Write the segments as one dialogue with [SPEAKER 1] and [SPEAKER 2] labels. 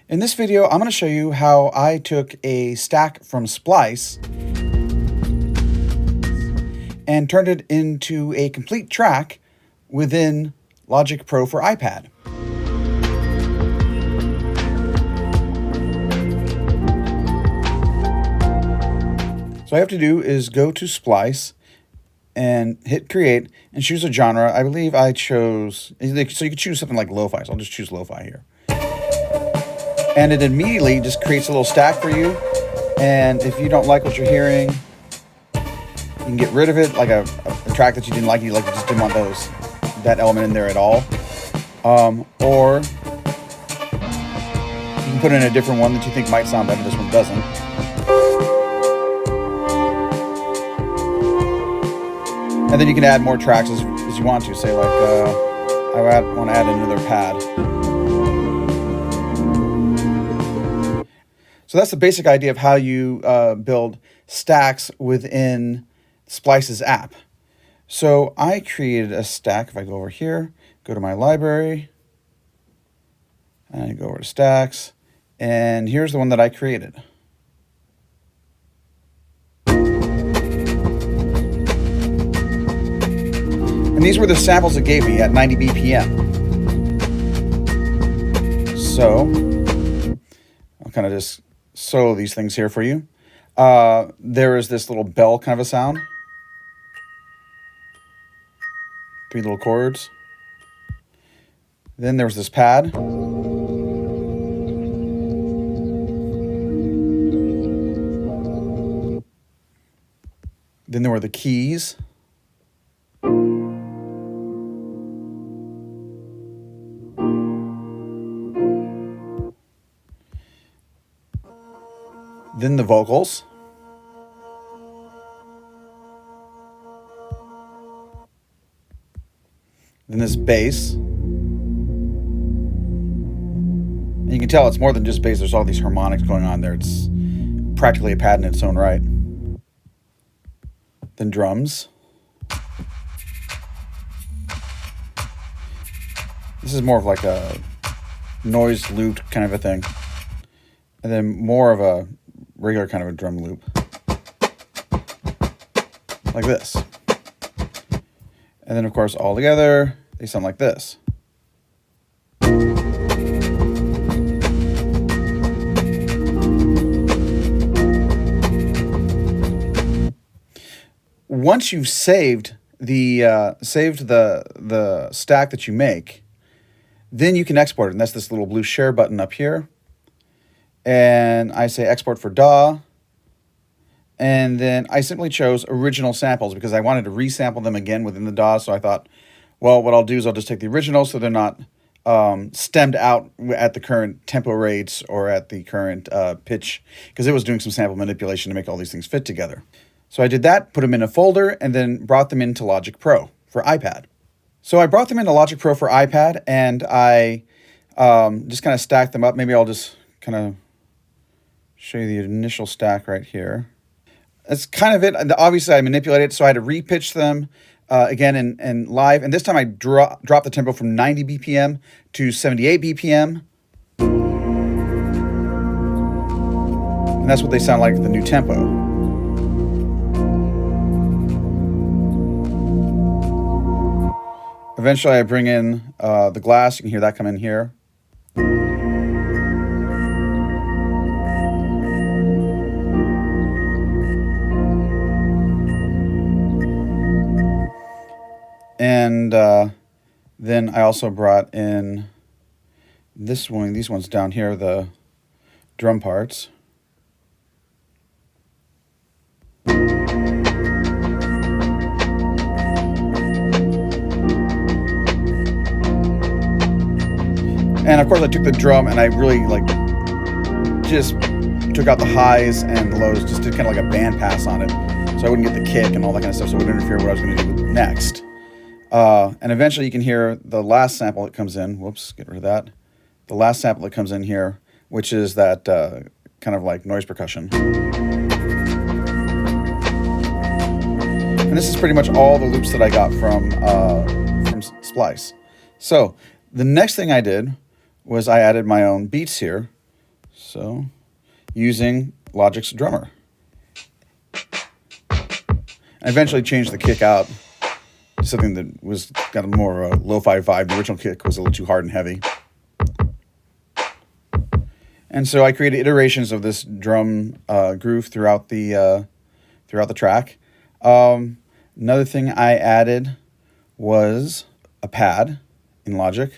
[SPEAKER 1] In this video, I'm going to show you how I took a stack from Splice and turned it into a complete track within Logic Pro for iPad. So all I have to do is go to Splice and hit create and choose a genre. I believe I chose, so you could choose something like lofi, so I'll just choose lofi here. And it immediately just creates a little stack for you. And if you don't like what you're hearing, you can get rid of it, like a track that you didn't like, you just didn't want that element in there at all. Or you can put in a different one that you think might sound better. This one doesn't. And then you can add more tracks as you want to. Say like, I want to add another pad. So that's the basic idea of how you build stacks within Splice's app. So I created a stack. If I go over here, go to my library, and I go over to stacks, and here's the one that I created. And these were the samples it gave me at 90 BPM. So I'll kind of just solo these things here for you. There is this little bell kind of a sound. 3 little chords. Then there was this pad. Then there were the keys. Then the vocals. Then this bass. And you can tell it's more than just bass. There's all these harmonics going on there. It's practically a pad in its own right. Then drums. This is more of like a noise looped kind of a thing. And then more of a regular kind of a drum loop. Like this. And then of course all together, they sound like this. Once you've saved the stack that you make, then you can export it. And that's this little blue share button up here. And I say export for DAW. And then I simply chose original samples because I wanted to resample them again within the DAW. So I thought, well, what I'll do is I'll just take the originals so they're not stemmed out at the current tempo rates or at the current pitch, because it was doing some sample manipulation to make all these things fit together. So I did that, put them in a folder, and then brought them into Logic Pro for iPad. So I brought them into Logic Pro for iPad, and I just kind of stacked them up. Maybe I'll just kind of show you the initial stack right here. That's kind of it. Obviously, I manipulated it, so I had to repitch them again in live. And this time I dropped the tempo from 90 BPM to 78 BPM. And that's what they sound like at the new tempo. Eventually, I bring in the glass. You can hear that come in here. And then I also brought in these ones down here, the drum parts. And of course I took the drum and I really just took out the highs and the lows, just did kind of like a band pass on it. So I wouldn't get the kick and all that kind of stuff, so it wouldn't interfere with what I was going to do next. And eventually you can hear the last sample that comes in. Whoops, get rid of that. The last sample that comes in here, which is that kind of like noise percussion. And this is pretty much all the loops that I got from Splice. So the next thing I did was I added my own beats here. So using Logic's drummer. I eventually changed the kick out to something that was got a more lo-fi vibe. The original kick was a little too hard and heavy. And so I created iterations of this drum groove throughout the track. Another thing I added was a pad in Logic.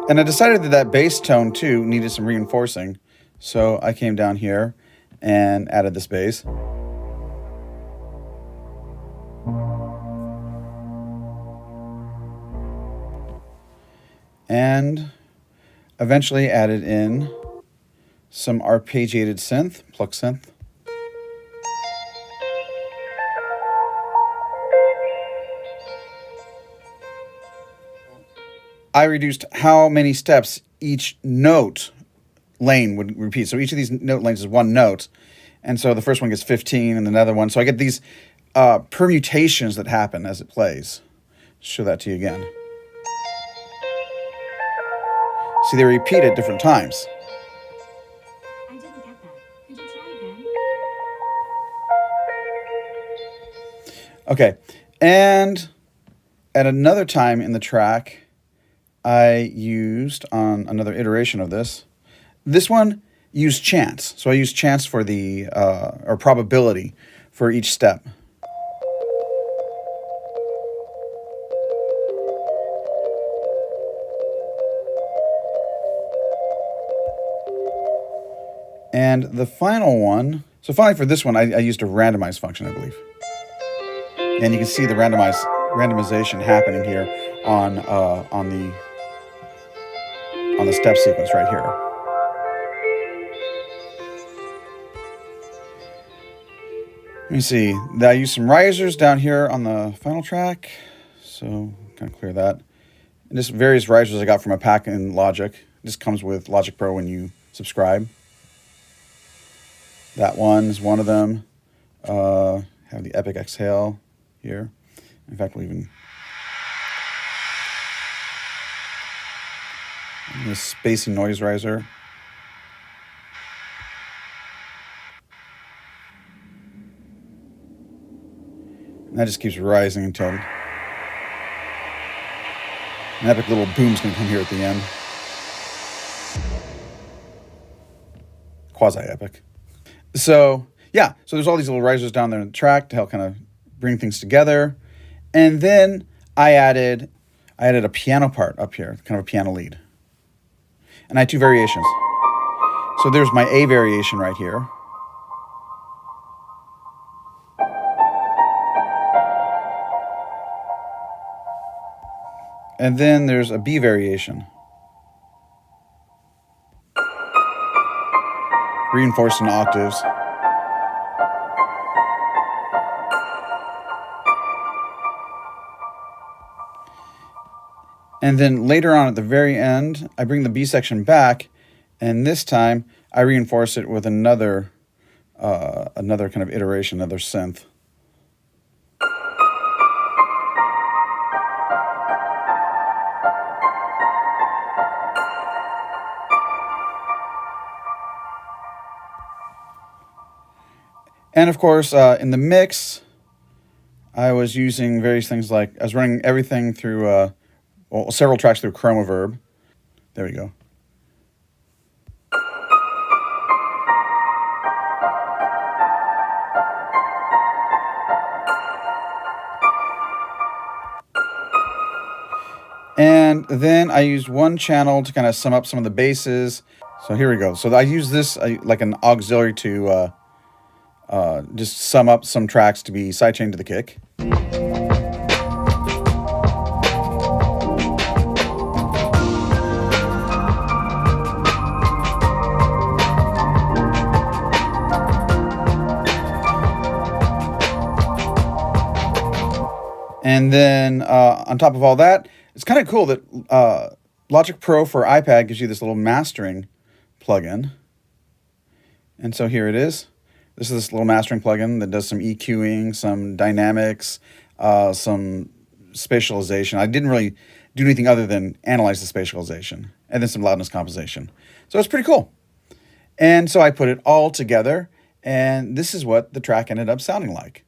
[SPEAKER 1] And I decided that bass tone too needed some reinforcing. So I came down here and added this bass. And eventually added in some arpeggiated synth, pluck synth. I reduced how many steps each note lane would repeat. So each of these note lanes is one note. And so the first one gets 15 and another one. So I get these permutations that happen as it plays. Show that to you again. See, they repeat at different times.
[SPEAKER 2] I didn't get that. Could you try again?
[SPEAKER 1] Okay. And at another time in the track, I used on another iteration of this one used chance. So I used chance for the, or probability for each step. And the final one, so finally for this one, I used a randomize function, I believe. And you can see the randomization happening here on the step sequence right here. Let me see. I used some risers down here on the final track, so kind of clear that. And just various risers I got from a pack in Logic. This comes with Logic Pro when you subscribe. That one is one of them. Have the Epic Exhale here. In fact, we'll even this spacey noise riser. And that just keeps rising until an epic little boom's gonna come here at the end. Quasi-epic. So yeah, so there's all these little risers down there in the track to help kind of bring things together. And then I added a piano part up here, kind of a piano lead. And I had two variations. So there's my A variation right here. And then there's a B variation. Reinforced in octaves. And then later on at the very end, I bring the B section back, and this time I reinforce it with another kind of iteration, another synth. And of course, in the mix, I was using various things like, I was running everything through, several tracks through Chromaverb. There we go. And then I used one channel to kind of sum up some of the basses. So here we go. So I use this like an auxiliary to just sum up some tracks to be sidechained to the kick. And then on top of all that, it's kind of cool that Logic Pro for iPad gives you this little mastering plugin. And so here it is. This is this little mastering plugin that does some EQing, some dynamics, some spatialization. I didn't really do anything other than analyze the spatialization and then some loudness compensation. So it's pretty cool. And so I put it all together, and this is what the track ended up sounding like.